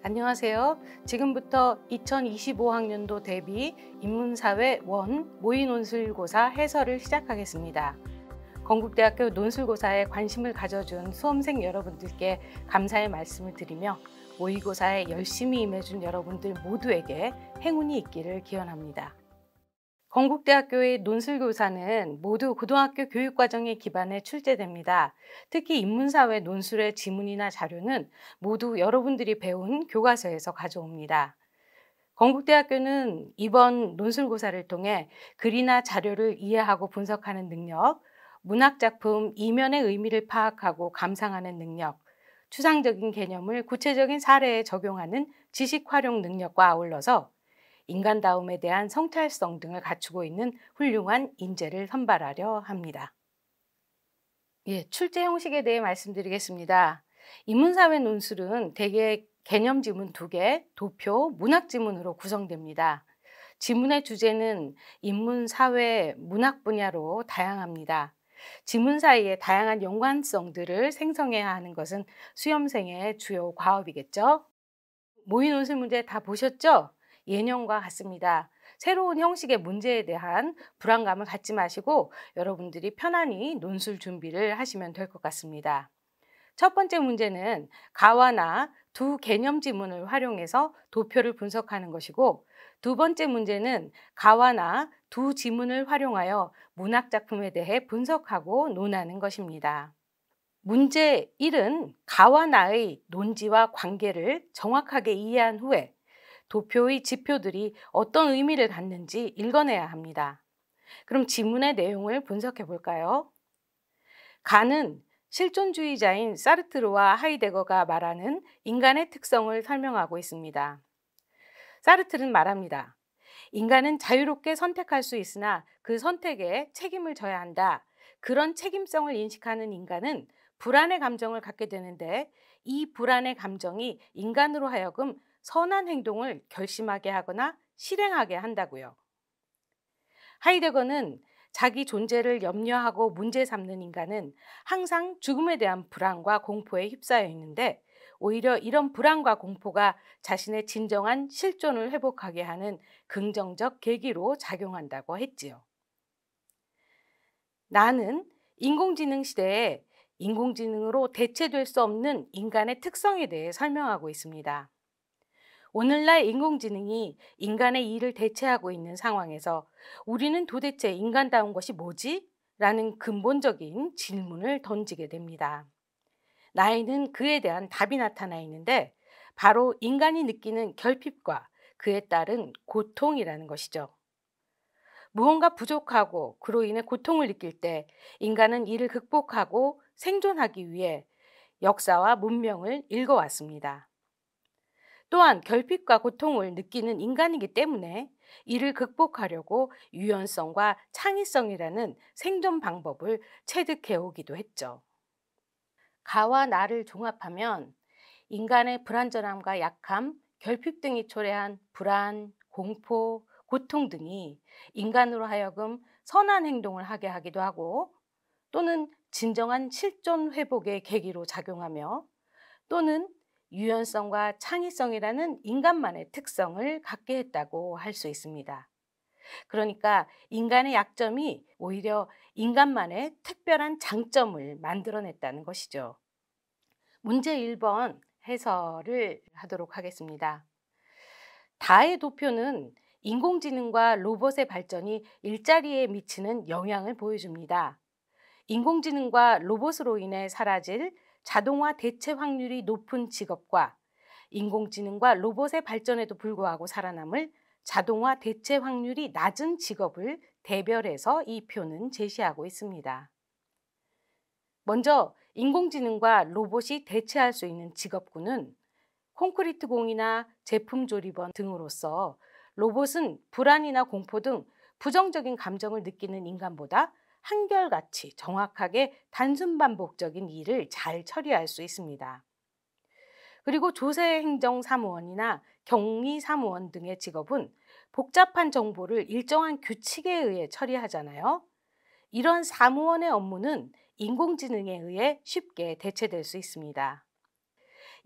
안녕하세요. 지금부터 2025학년도 대비 인문사회 1 모의논술고사 해설을 시작하겠습니다. 건국대학교 논술고사에 관심을 가져준 수험생 여러분들께 감사의 말씀을 드리며 모의고사에 열심히 임해준 여러분들 모두에게 행운이 있기를 기원합니다. 건국대학교의 논술교사는 모두 고등학교 교육과정에 기반해 출제됩니다. 특히 인문사회 논술의 지문이나 자료는 모두 여러분들이 배운 교과서에서 가져옵니다. 건국대학교는 이번 논술고사를 통해 글이나 자료를 이해하고 분석하는 능력, 문학작품 이면의 의미를 파악하고 감상하는 능력, 추상적인 개념을 구체적인 사례에 적용하는 지식 활용 능력과 아울러서 인간다움에 대한 성찰성 등을 갖추고 있는 훌륭한 인재를 선발하려 합니다. 출제 형식에 대해 말씀드리겠습니다. 인문사회 논술은 대개 개념 지문 2개, 도표, 문학 지문으로 구성됩니다. 지문의 주제는 인문, 사회, 문학 분야로 다양합니다. 지문 사이의 다양한 연관성들을 생성해야 하는 것은 수험생의 주요 과업이겠죠. 모의 논술 문제 다 보셨죠? 예년과 같습니다. 새로운 형식의 문제에 대한 불안감을 갖지 마시고 여러분들이 편안히 논술 준비를 하시면 될 것 같습니다. 첫 번째 문제는 가와 나 두 개념 지문을 활용해서 도표를 분석하는 것이고, 두 번째 문제는 가와 나 두 지문을 활용하여 문학작품에 대해 분석하고 논하는 것입니다. 문제 1은 가와 나의 논지와 관계를 정확하게 이해한 후에 도표의 지표들이 어떤 의미를 갖는지 읽어내야 합니다. 그럼 지문의 내용을 분석해 볼까요? 가는 실존주의자인 사르트르와 하이데거가 말하는 인간의 특성을 설명하고 있습니다. 사르트르는 말합니다. 인간은 자유롭게 선택할 수 있으나 그 선택에 책임을 져야 한다. 그런 책임성을 인식하는 인간은 불안의 감정을 갖게 되는데 이 불안의 감정이 인간으로 하여금 선한 행동을 결심하게 하거나 실행하게 한다고요. 하이데거는 자기 존재를 염려하고 문제 삼는 인간은 항상 죽음에 대한 불안과 공포에 휩싸여 있는데 오히려 이런 불안과 공포가 자신의 진정한 실존을 회복하게 하는 긍정적 계기로 작용한다고 했지요. 나는 인공지능 시대에 인공지능으로 대체될 수 없는 인간의 특성에 대해 설명하고 있습니다. 오늘날 인공지능이 인간의 일을 대체하고 있는 상황에서 우리는 도대체 인간다운 것이 뭐지? 라는 근본적인 질문을 던지게 됩니다. 나에는 그에 대한 답이 나타나 있는데 바로 인간이 느끼는 결핍과 그에 따른 고통이라는 것이죠. 무언가 부족하고 그로 인해 고통을 느낄 때 인간은 이를 극복하고 생존하기 위해 역사와 문명을 읽어왔습니다. 또한 결핍과 고통을 느끼는 인간이기 때문에 이를 극복하려고 유연성과 창의성이라는 생존 방법을 체득해 오기도 했죠. 가와 나를 종합하면 인간의 불완전함과 약함, 결핍 등이 초래한 불안, 공포, 고통 등이 인간으로 하여금 선한 행동을 하게 하기도 하고 또는 진정한 실존 회복의 계기로 작용하며 또는 유연성과 창의성이라는 인간만의 특성을 갖게 했다고 할 수 있습니다. 그러니까 인간의 약점이 오히려 인간만의 특별한 장점을 만들어냈다는 것이죠. 문제 1번 해설을 하도록 하겠습니다. 다의 도표는 인공지능과 로봇의 발전이 일자리에 미치는 영향을 보여줍니다. 인공지능과 로봇으로 인해 사라질 자동화 대체 확률이 높은 직업과 인공지능과 로봇의 발전에도 불구하고 살아남을 자동화 대체 확률이 낮은 직업을 대별해서 이 표는 제시하고 있습니다. 먼저 인공지능과 로봇이 대체할 수 있는 직업군은 콘크리트 공이나 제품 조립원 등으로서 로봇은 불안이나 공포 등 부정적인 감정을 느끼는 인간보다 한결같이 정확하게 단순 반복적인 일을 잘 처리할 수 있습니다. 그리고 조세행정사무원이나 경리사무원 등의 직업은 복잡한 정보를 일정한 규칙에 의해 처리하잖아요. 이런 사무원의 업무는 인공지능에 의해 쉽게 대체될 수 있습니다.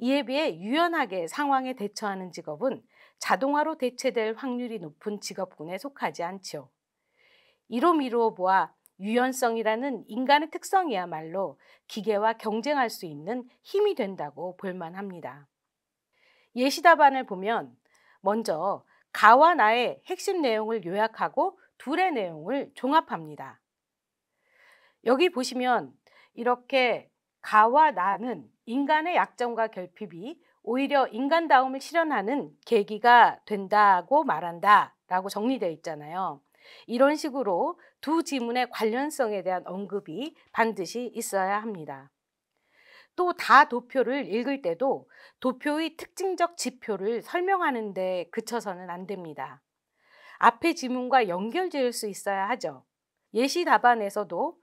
이에 비해 유연하게 상황에 대처하는 직업은 자동화로 대체될 확률이 높은 직업군에 속하지 않지요. 이로 미루어 보아 유연성이라는 인간의 특성이야말로 기계와 경쟁할 수 있는 힘이 된다고 볼만합니다. 예시 답안을 보면 먼저 가와 나의 핵심 내용을 요약하고 둘의 내용을 종합합니다. 여기 보시면 이렇게 가와 나는 인간의 약점과 결핍이 오히려 인간다움을 실현하는 계기가 된다고 말한다 라고 정리되어 있잖아요. 이런 식으로 두 지문의 관련성에 대한 언급이 반드시 있어야 합니다. 또 다도표를 읽을 때도 도표의 특징적 지표를 설명하는 데 그쳐서는 안 됩니다. 앞의 지문과 연결 지을 수 있어야 하죠. 예시 답안에서도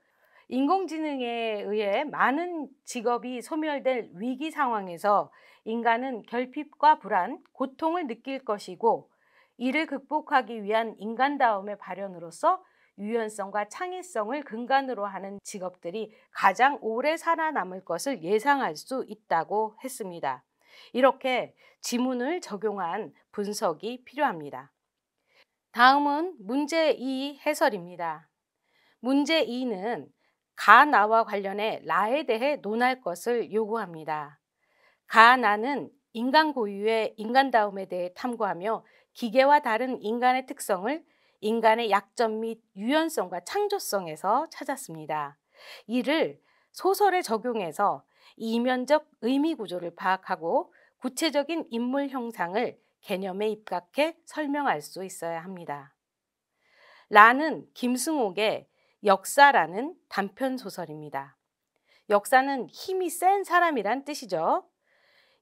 인공지능에 의해 많은 직업이 소멸될 위기 상황에서 인간은 결핍과 불안, 고통을 느낄 것이고 이를 극복하기 위한 인간다움의 발현으로서 유연성과 창의성을 근간으로 하는 직업들이 가장 오래 살아남을 것을 예상할 수 있다고 했습니다. 이렇게 지문을 적용한 분석이 필요합니다. 다음은 문제 2 해설입니다. 문제 2는 가, 나와 관련해 라에 대해 논할 것을 요구합니다. 가, 나는 인간 고유의 인간다움에 대해 탐구하며 기계와 다른 인간의 특성을 인간의 약점 및 유연성과 창조성에서 찾았습니다. 이를 소설에 적용해서 이면적 의미 구조를 파악하고 구체적인 인물 형상을 개념에 입각해 설명할 수 있어야 합니다. 라는 김승옥의 역사라는 단편 소설입니다. 역사는 힘이 센 사람이란 뜻이죠.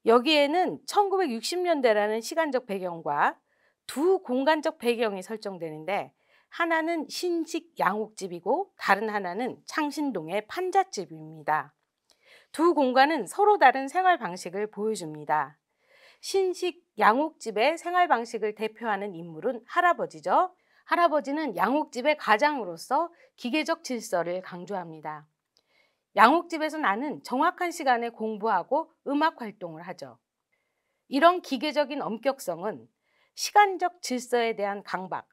여기에는 1960년대라는 시간적 배경과 두 공간적 배경이 설정되는데 하나는 신식 양옥집이고 다른 하나는 창신동의 판잣집입니다. 두 공간은 서로 다른 생활 방식을 보여줍니다. 신식 양옥집의 생활 방식을 대표하는 인물은 할아버지죠. 할아버지는 양옥집의 가장으로서 기계적 질서를 강조합니다. 양옥집에서 나는 정확한 시간에 공부하고 음악 활동을 하죠. 이런 기계적인 엄격성은 시간적 질서에 대한 강박,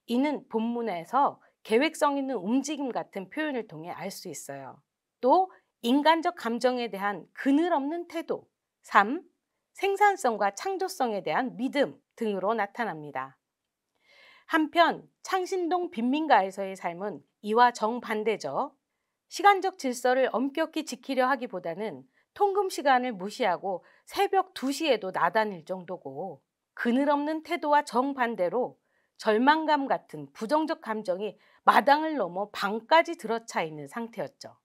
이는 본문에서 계획성 있는 움직임 같은 표현을 통해 알 수 있어요. 또 인간적 감정에 대한 그늘 없는 태도, 삶, 생산성과 창조성에 대한 믿음 등으로 나타납니다. 한편 창신동 빈민가에서의 삶은 이와 정반대죠. 시간적 질서를 엄격히 지키려 하기보다는 통금 시간을 무시하고 새벽 2시에도 나다닐 정도고 그늘없는 태도와 정반대로 절망감 같은 부정적 감정이 마당을 넘어 방까지 들어차 있는 상태였죠.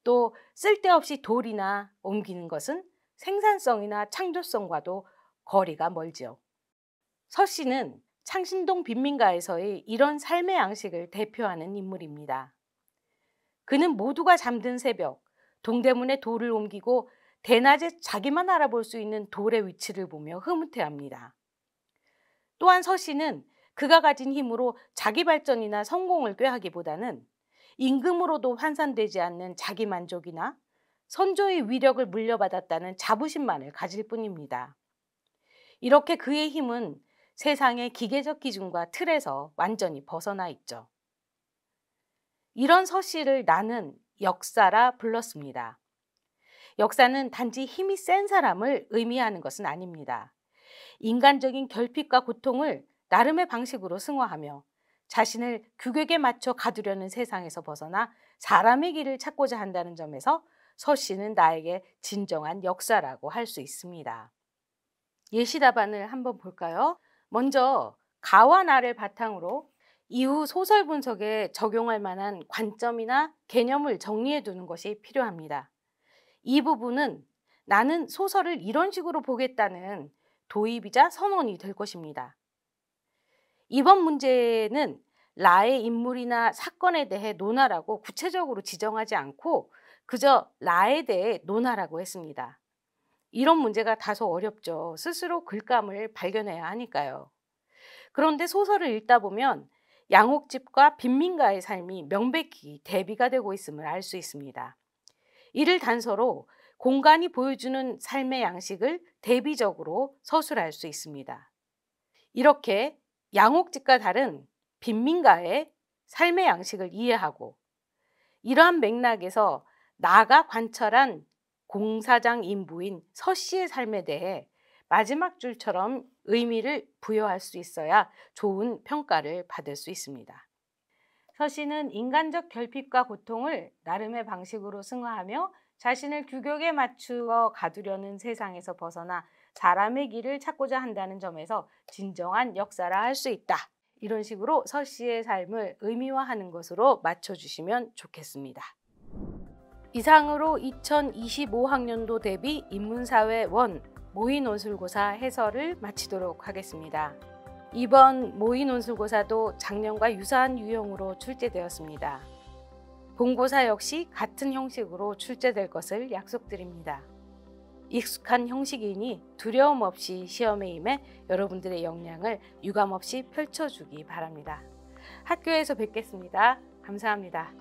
또 쓸데없이 돌이나 옮기는 것은 생산성이나 창조성과도 거리가 멀지요. 서 씨는 창신동 빈민가에서의 이런 삶의 양식을 대표하는 인물입니다. 그는 모두가 잠든 새벽, 동대문에 돌을 옮기고 대낮에 자기만 알아볼 수 있는 돌의 위치를 보며 흐뭇해합니다. 또한 서 씨는 그가 가진 힘으로 자기 발전이나 성공을 꾀하기보다는 임금으로도 환산되지 않는 자기 만족이나 선조의 위력을 물려받았다는 자부심만을 가질 뿐입니다. 이렇게 그의 힘은 세상의 기계적 기준과 틀에서 완전히 벗어나 있죠. 이런 서 씨를 나는 역사라 불렀습니다. 역사는 단지 힘이 센 사람을 의미하는 것은 아닙니다. 인간적인 결핍과 고통을 나름의 방식으로 승화하며 자신을 규격에 맞춰 가두려는 세상에서 벗어나 사람의 길을 찾고자 한다는 점에서 서 씨는 나에게 진정한 역사라고 할 수 있습니다. 예시 답안을 한번 볼까요? 먼저 가와 나를 바탕으로 이후 소설 분석에 적용할 만한 관점이나 개념을 정리해 두는 것이 필요합니다. 이 부분은 나는 소설을 이런 식으로 보겠다는 도입이자 선언이 될 것입니다. 이번 문제는 라의 인물이나 사건에 대해 논하라고 구체적으로 지정하지 않고 그저 라에 대해 논하라고 했습니다. 이런 문제가 다소 어렵죠. 스스로 글감을 발견해야 하니까요. 그런데 소설을 읽다 보면 양옥집과 빈민가의 삶이 명백히 대비가 되고 있음을 알 수 있습니다. 이를 단서로 공간이 보여주는 삶의 양식을 대비적으로 서술할 수 있습니다. 이렇게 양옥집과 다른 빈민가의 삶의 양식을 이해하고 이러한 맥락에서 나가 관찰한 공사장 인부인 서 씨의 삶에 대해 마지막 줄처럼 의미를 부여할 수 있어야 좋은 평가를 받을 수 있습니다. 서 씨는 인간적 결핍과 고통을 나름의 방식으로 승화하며 자신을 규격에 맞추어 가두려는 세상에서 벗어나 사람의 길을 찾고자 한다는 점에서 진정한 역사라 할 수 있다. 이런 식으로 서 씨의 삶을 의미화하는 것으로 맞춰주시면 좋겠습니다. 이상으로 2025학년도 대비 인문사회 1 모의논술고사 해설을 마치도록 하겠습니다. 이번 모의논술고사도 작년과 유사한 유형으로 출제되었습니다. 본고사 역시 같은 형식으로 출제될 것을 약속드립니다. 익숙한 형식이니 두려움 없이 시험에 임해 여러분들의 역량을 유감없이 펼쳐주기 바랍니다. 학교에서 뵙겠습니다. 감사합니다.